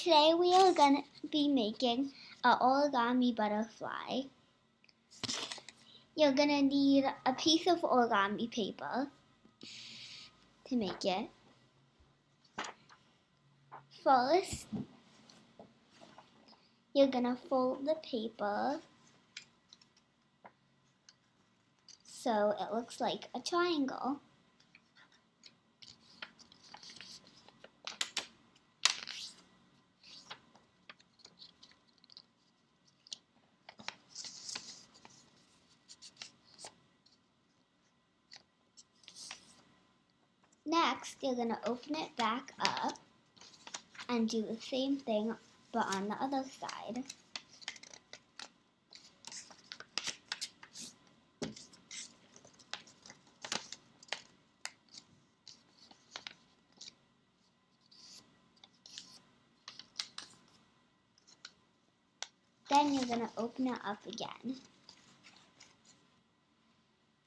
Today we are going to be making an origami butterfly. You're going to need a piece of origami paper to make it. First, you're going to fold the paper so it looks like a triangle. Next, you're going to open it back up and do the same thing but on the other side. Then you're going to open it up again.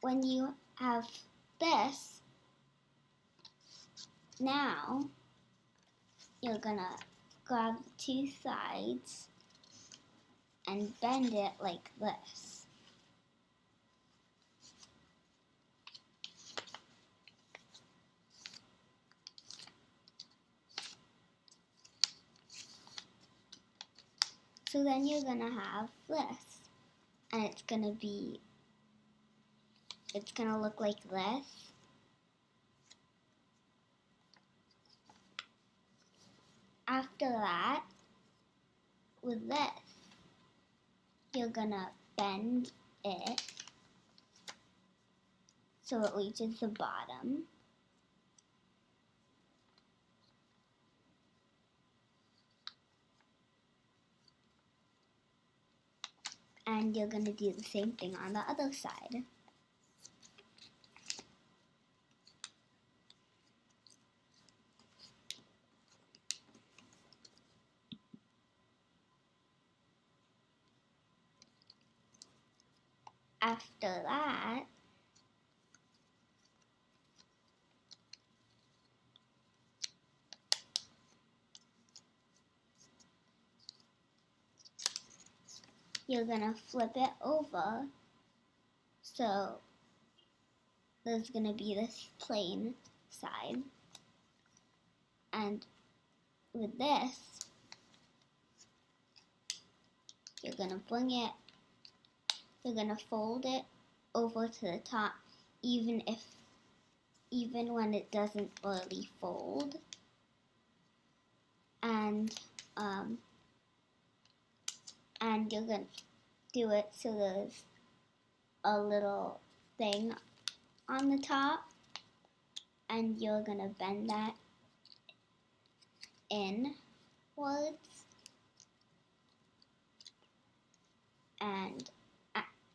When you have this, now you're going to grab the two sides and bend it like this. So then you're going to have this, and it's going to look like this. After that, with this, you're going to bend it so it reaches the bottom. And you're going to do the same thing on the other side. After that, you're going to flip it over, so there's going to be this plain side. And with this, you're going to fold it over to the top, even when it doesn't really fold. And you're going to do it so there's a little thing on the top, and you're going to bend that inwards.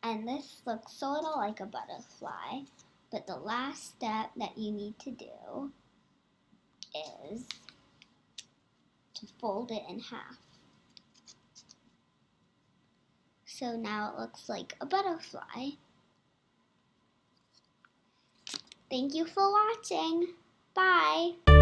And this looks sort of like a butterfly, but the last step that you need to do is to fold it in half. So now it looks like a butterfly. Thank you for watching. Bye.